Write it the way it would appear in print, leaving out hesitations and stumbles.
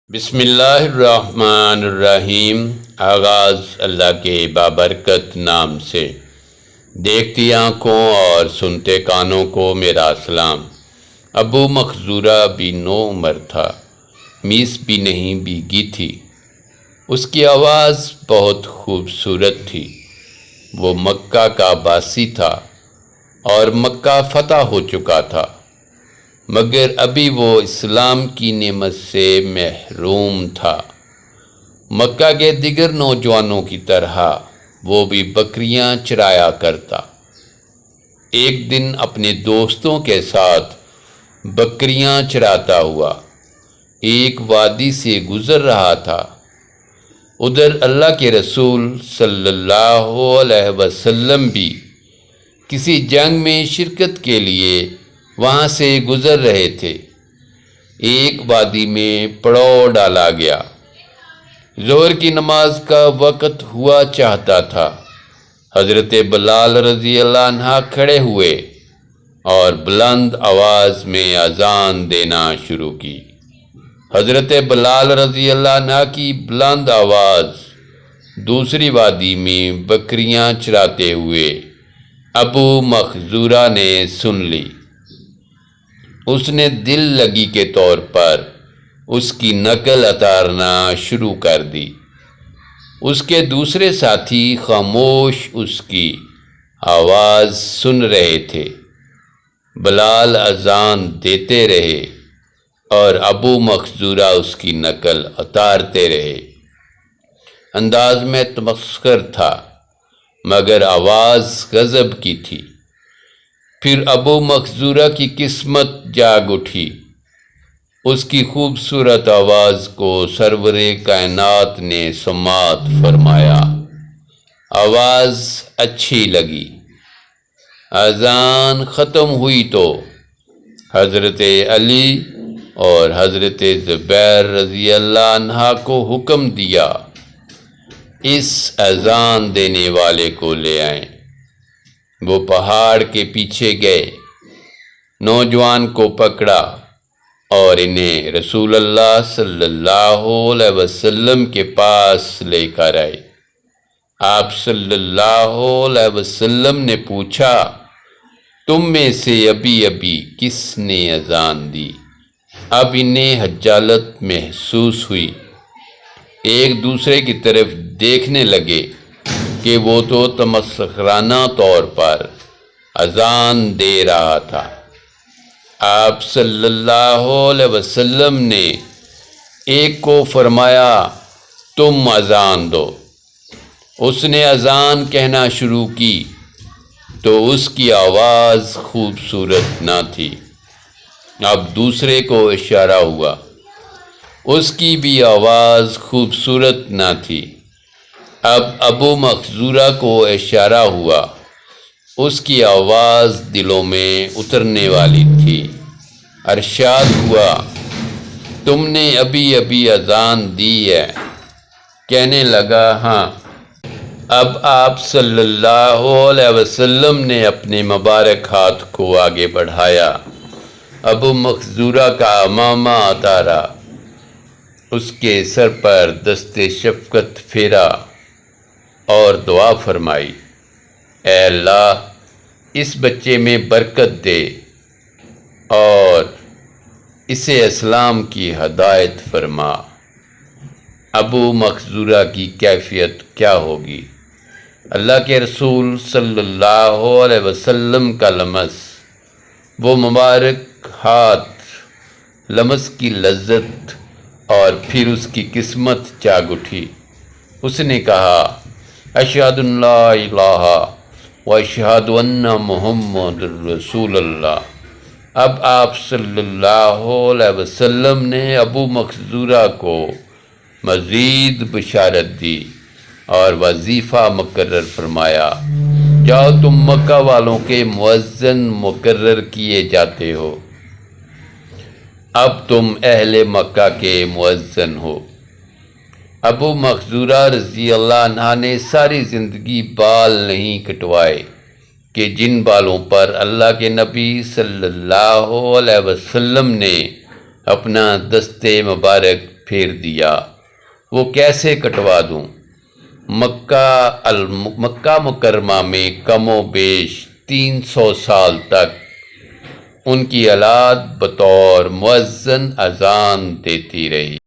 بسم اللہ الرحمن الرحیم۔ آغاز اللہ کے بابرکت نام سے۔ دیکھتی آنکھوں اور سنتے کانوں کو میرا سلام۔ ابو مخزورہ بھی 9 عمر تھا، میس بھی نہیں بھیگی تھی، اس کی آواز بہت خوبصورت تھی۔ وہ مکہ کا باسی تھا اور مکہ فتح ہو چکا تھا، مگر ابھی وہ اسلام کی نعمت سے محروم تھا۔ مکہ کے دیگر نوجوانوں کی طرح وہ بھی بکریاں چرایا کرتا۔ ایک دن اپنے دوستوں کے ساتھ بکریاں چراتا ہوا ایک وادی سے گزر رہا تھا۔ ادھر اللہ کے رسول صلی اللہ علیہ وسلم بھی کسی جنگ میں شرکت کے لیے وہاں سے گزر رہے تھے۔ ایک وادی میں پڑاؤ ڈالا گیا۔ ظہر کی نماز کا وقت ہوا چاہتا تھا۔ حضرت بلال رضی اللہ عنہ کھڑے ہوئے اور بلند آواز میں اذان دینا شروع کی۔ حضرت بلال رضی اللہ عنہ کی بلند آواز دوسری وادی میں بکریاں چراتے ہوئے ابو مخزورہ نے سن لی۔ اس نے دل لگی کے طور پر اس کی نقل اتارنا شروع کر دی۔ اس کے دوسرے ساتھی خاموش اس کی آواز سن رہے تھے۔ بلال اذان دیتے رہے اور ابو مخزورہ اس کی نقل اتارتے رہے۔ انداز میں تمسخر تھا مگر آواز غضب کی تھی۔ پھر ابو مخزورہ کی قسمت جاگ اٹھی۔ اس کی خوبصورت آواز کو سرور کائنات نے سماعت فرمایا۔ آواز اچھی لگی۔ اذان ختم ہوئی تو حضرت علی اور حضرت زبیر رضی اللہ عنہ کو حکم دیا، اس اذان دینے والے کو لے آئیں۔ وہ پہاڑ کے پیچھے گئے، نوجوان کو پکڑا اور انہیں رسول اللہ صلی اللہ علیہ وسلم کے پاس لے کر آئے۔ آپ صلی اللہ علیہ وسلم نے پوچھا، تم میں سے ابھی کس نے اذان دی؟ اب انہیں حجالت محسوس ہوئی۔ ایک دوسرے کی طرف دیکھنے لگے کہ وہ تو تمسخرانہ طور پر اذان دے رہا تھا۔ آپ صلی اللہ علیہ وسلم نے ایک کو فرمایا، تم اذان دو۔ اس نے اذان کہنا شروع کی تو اس کی آواز خوبصورت نہ تھی۔ اب دوسرے کو اشارہ ہوا، اس کی بھی آواز خوبصورت نہ تھی۔ اب ابو مخزورہ کو اشارہ ہوا، اس کی آواز دلوں میں اترنے والی تھی۔ ارشاد ہوا، تم نے ابھی اذان دی ہے؟ کہنے لگا، ہاں۔ اب آپ صلی اللہ علیہ وسلم نے اپنے مبارک ہاتھ کو آگے بڑھایا، ابو مخزورہ کا عمامہ اتارا، اس کے سر پر دست شفقت پھیرا اور دعا فرمائی، اے اللہ اس بچے میں برکت دے اور اسے اسلام کی ہدایت فرما۔ ابو مخزورہ کی کیفیت کیا ہوگی؟ اللہ کے رسول صلی اللہ علیہ وسلم کا لمس، وہ مبارک ہاتھ، لمس کی لذت اور پھر اس کی قسمت جاگ اٹھی۔ اس نے کہا، اشہد ان لا الہ و اشہد ان محمد رسول اللہ۔ اب آپ صلی اللہ علیہ وسلم نے ابو مخزورہ کو مزید بشارت دی اور وظیفہ مقرر فرمایا، جاؤ تم مکہ والوں کے مؤذن مقرر کیے جاتے ہو، اب تم اہل مکہ کے مؤذن ہو۔ ابو مخزورہ رضی اللہ عنہ نے ساری زندگی بال نہیں کٹوائے کہ جن بالوں پر اللہ کے نبی صلی اللہ علیہ وسلم نے اپنا دست مبارک پھیر دیا، وہ کیسے کٹوا دوں؟ مکہ مکرمہ میں کم و بیش 300 سال تک ان کی اولاد بطور مؤذن اذان دیتی رہی۔